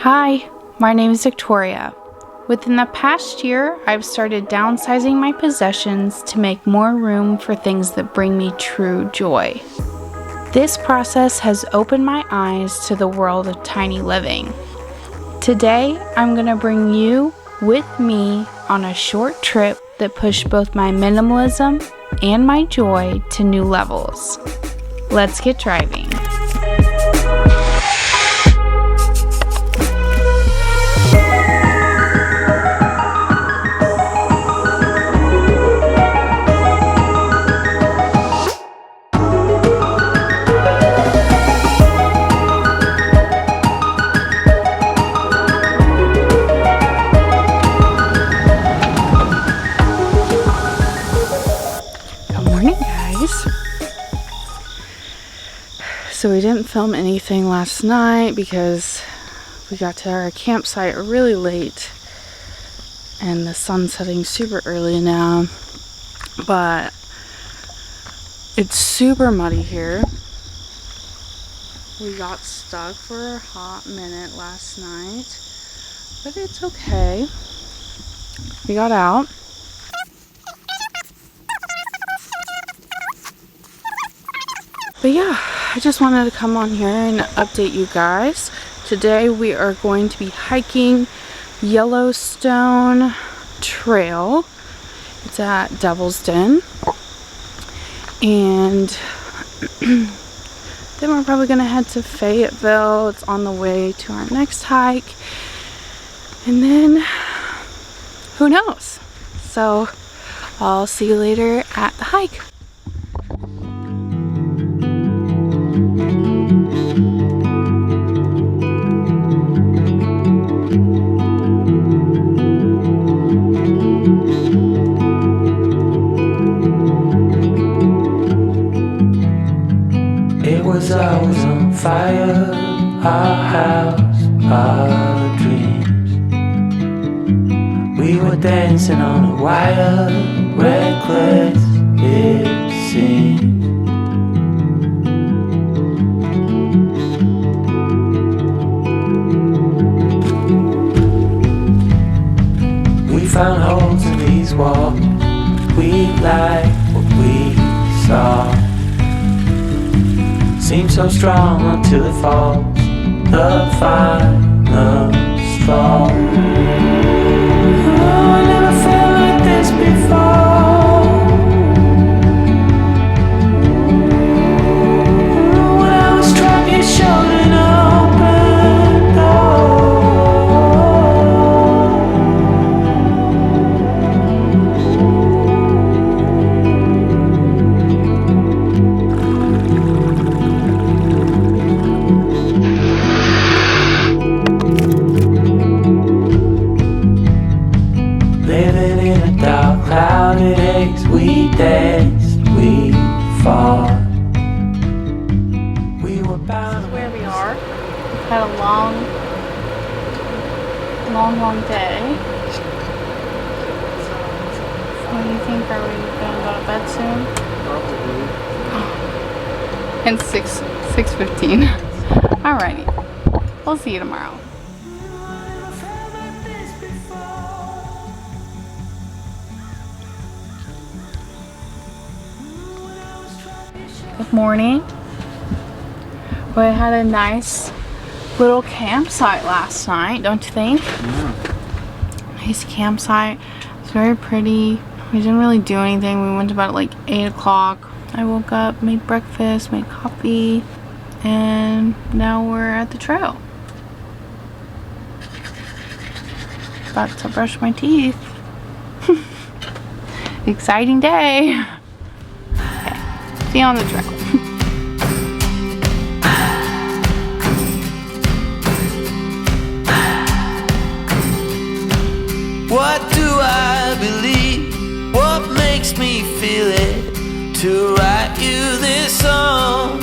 Hi, my name is Victoria. Within the past year, I've started downsizing my possessions to make more room for things that bring me true joy. This process has opened my eyes to the world of tiny living. Today, I'm going to bring you with me on a short trip that pushed both my minimalism and my joy to new levels. Let's get driving. So we didn't film anything last night because we got to our campsite really late and the sun's setting super early now, but it's super muddy here. We got stuck for a hot minute last night, but it's okay. We got out. But yeah, I just wanted to come on here and update you guys. Today we are going to be hiking Yellowstone Trail. It's at Devil's Den. And then we're probably going to head to Fayetteville. It's on the way to our next hike. And then, who knows? So, I'll see you later at the hike. I was on fire, our house, our dreams. We were dancing on a wire, reckless it seems. We found holes in these walls, we liked what we saw. Seems so strong until it falls, the final straw. Oh, I never felt like this before. When I was struck, you showed an open door. We danced, we fought. We were bound. This is where we are. We've had a long day. What do you think? Are we gonna go to bed soon? Probably. And 6:15. Alrighty. We'll see you tomorrow. Good morning. We had a nice little campsite last night, don't you think? Yeah. Nice campsite. It's very pretty. We didn't really do anything. We went to bed at like 8 o'clock. I woke up, made breakfast, made coffee, and now we're at the trail. About to brush my teeth. Exciting day. Okay, see you on the trail. What do I believe? What makes me feel it to write you this song?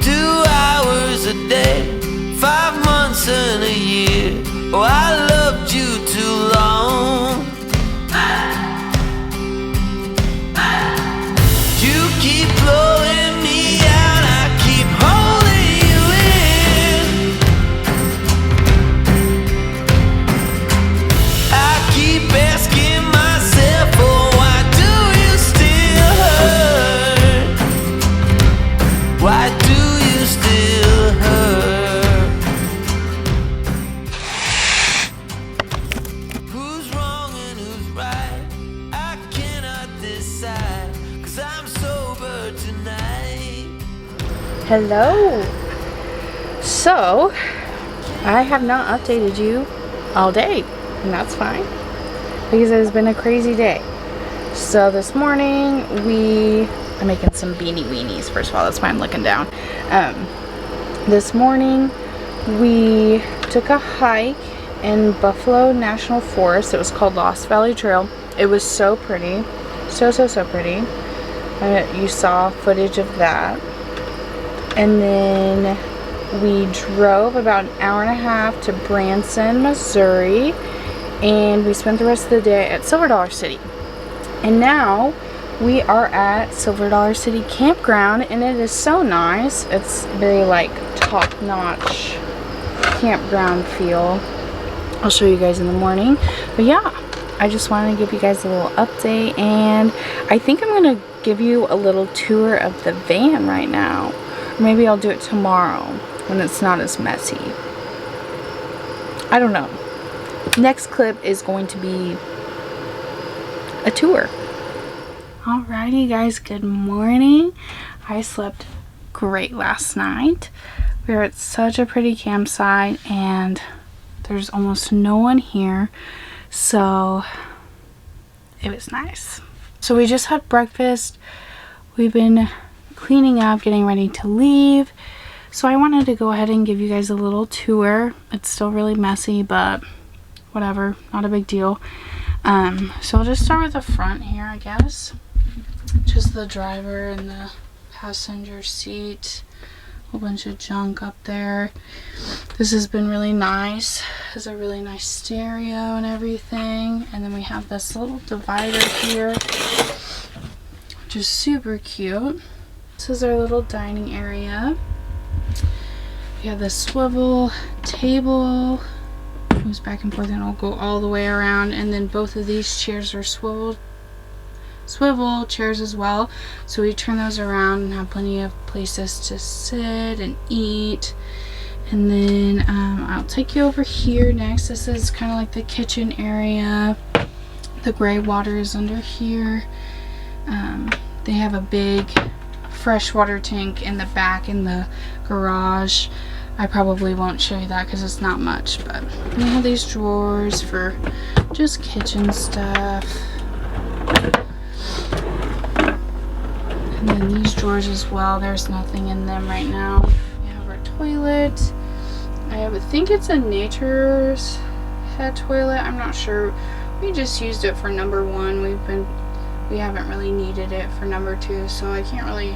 2 hours a day, 5 months and a year. Oh, I loved you too long. You keep blowing me out, I keep Hello. So, I have not updated you all day, and that's fine because it has been a crazy day. So this morning I'm making some beanie weenies. First of all, that's why I'm looking down. This morning we took a hike in Buffalo National Forest. It was called Lost Valley Trail. It was so pretty, so pretty. You saw footage of that. And then we drove about an hour and a half to Branson, Missouri, and we spent the rest of the day at Silver Dollar City. And now we are at Silver Dollar City Campground, and it is so nice. It's very like top-notch campground feel. I'll show you guys in the morning. But yeah, I just wanted to give you guys a little update, and I think I'm gonna give you a little tour of the van right now. Maybe I'll do it tomorrow when it's not as messy. I don't know. Next clip is going to be a tour. Alrighty guys, good morning. I slept great last night. We were at such a pretty campsite and there's almost no one here, so it was nice. So we just had breakfast. We've been cleaning up, getting ready to leave. So I wanted to go ahead and give you guys a little tour. It's still really messy, but whatever, not a big deal. So I'll just start with the front here, I guess. Just the driver and the passenger seat. A whole bunch of junk up there. This has been really nice. Has a really nice stereo and everything. And then we have this little divider here, which is super cute. This is our little dining area. We have this swivel table. Moves back and forth and it'll go all the way around. And then both of these chairs are swivel chairs as well. So we turn those around and have plenty of places to sit and eat. And then I'll take you over here next. This is kind of like the kitchen area. The gray water is under here. They have a big freshwater tank in the back in the garage. I probably won't show you that because it's not much, but we have these drawers for just kitchen stuff. And then these drawers as well, there's nothing in them right now. We have our toilet. I would think it's a Nature's Head toilet, I'm not sure. We just used it for number 1. We haven't really needed it for number 2, so I can't really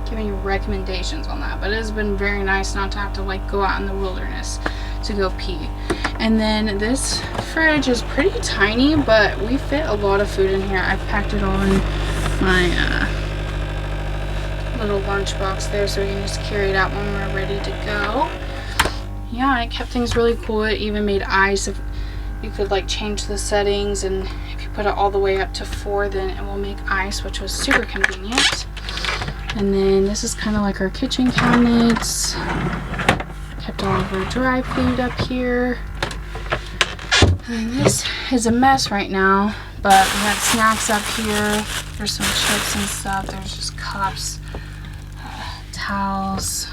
give any recommendations on that, but it has been very nice not to have to like go out in the wilderness to go pee. And then this fridge is pretty tiny, but we fit a lot of food in here. I've packed it all in my little lunchbox there, so we can just carry it out when we're ready to go. Yeah, it kept things really cool. It even made ice. If you could like change the settings, and if you put it all the way up to 4, then it will make ice, which was super convenient. And then this is kind of like our kitchen cabinets. Kept all of our dry food up here. And this is a mess right now, but we had snacks up here. There's some chips and stuff. There's just cups, towels.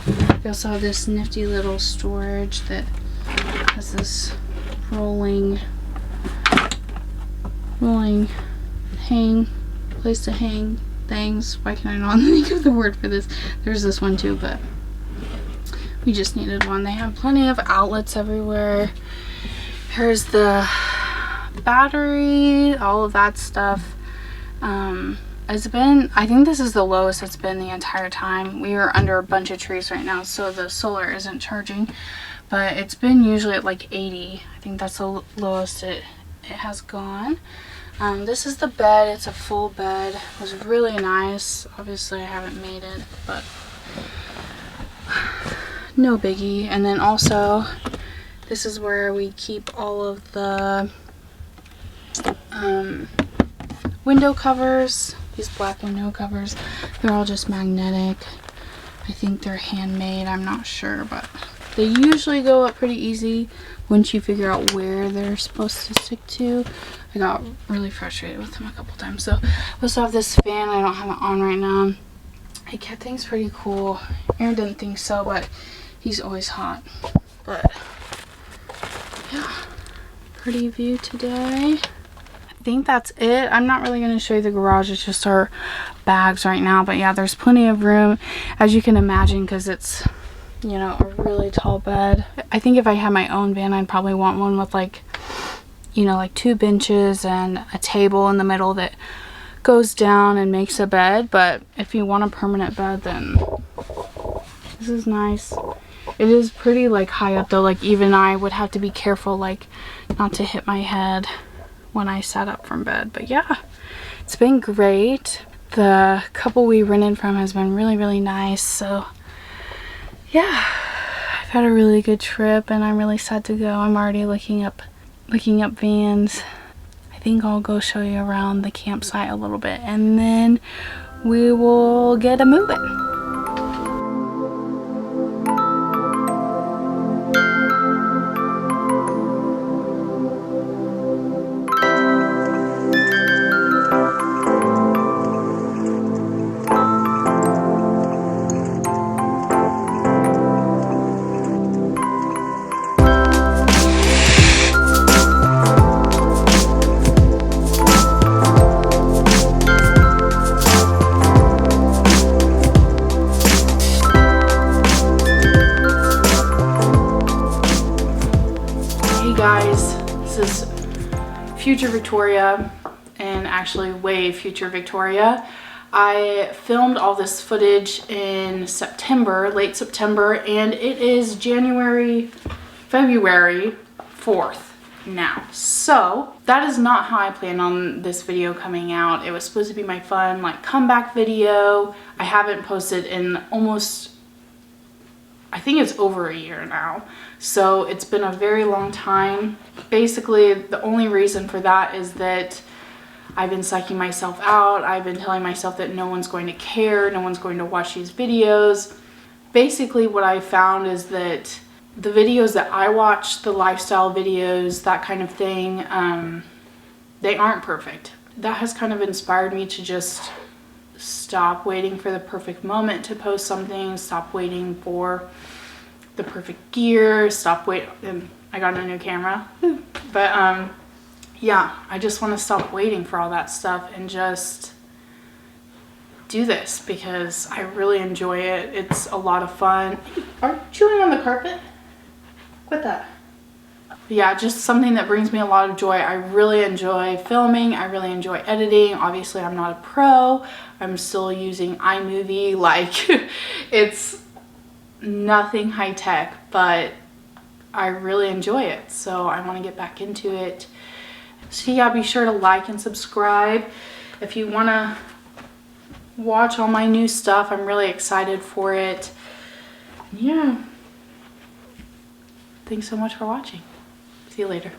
We also have this nifty little storage that has this rolling place to hang things. Why can I not think of the word for this? There's this one too, but we just needed one. They have plenty of outlets everywhere. Here's the battery, all of that stuff. I think this is the lowest it's been the entire time. We are under a bunch of trees right now, so the solar isn't charging, but it's been usually at like 80. I think that's the lowest it has gone. This is the bed. It's a full bed. It was really nice. Obviously I haven't made it, but no biggie. And then also this is where we keep all of the window covers. These black window covers, they're all just magnetic. I think they're handmade, I'm not sure, but they usually go up pretty easy once you figure out where they're supposed to stick to. I got really frustrated with them a couple times. So I also have this fan. I don't have it on right now. My cat thinks pretty cool. Aaron didn't think so, but he's always hot. But yeah, pretty view today. I think that's it. I'm not really going to show you the garage. It's just our bags right now. But yeah, there's plenty of room, as you can imagine, because it's, you know, a really tall bed. I think if I had my own van, I'd probably want one with like, you know, like 2 benches and a table in the middle that goes down and makes a bed. But if you want a permanent bed, then this is nice. It is pretty like high up though. Like even I would have to be careful like not to hit my head when I sat up from bed. But yeah, it's been great. The couple we rented from has been really, really nice. So yeah, I've had a really good trip and I'm really sad to go. I'm already looking up vans. I think I'll go show you around the campsite a little bit and then we will get a moving. Guys, this is future Victoria, and actually way future Victoria. I filmed all this footage in September, late September, and it is February 4th now. So that is not how I planned on this video coming out. It was supposed to be my fun like comeback video. I haven't posted in almost, I think it's over a year now. So it's been a very long time. Basically, the only reason for that is that I've been psyching myself out. I've been telling myself that no one's going to care, no one's going to watch these videos. Basically, what I found is that the videos that I watch, the lifestyle videos, that kind of thing, they aren't perfect. That has kind of inspired me to just stop waiting for the perfect moment to post something, stop waiting for the perfect gear, stop waiting. I got a new camera. But yeah, I just want to stop waiting for all that stuff and just do this because I really enjoy it. It's a lot of fun. Are you chewing on the carpet? Quit that. Yeah, just something that brings me a lot of joy. I really enjoy filming. I really enjoy editing. Obviously, I'm not a pro. I'm still using iMovie. Like, it's nothing high tech, but I really enjoy it. So I want to get back into it. So yeah, be sure to like and subscribe if you want to watch all my new stuff. I'm really excited for it. Yeah. Thanks so much for watching. See you later.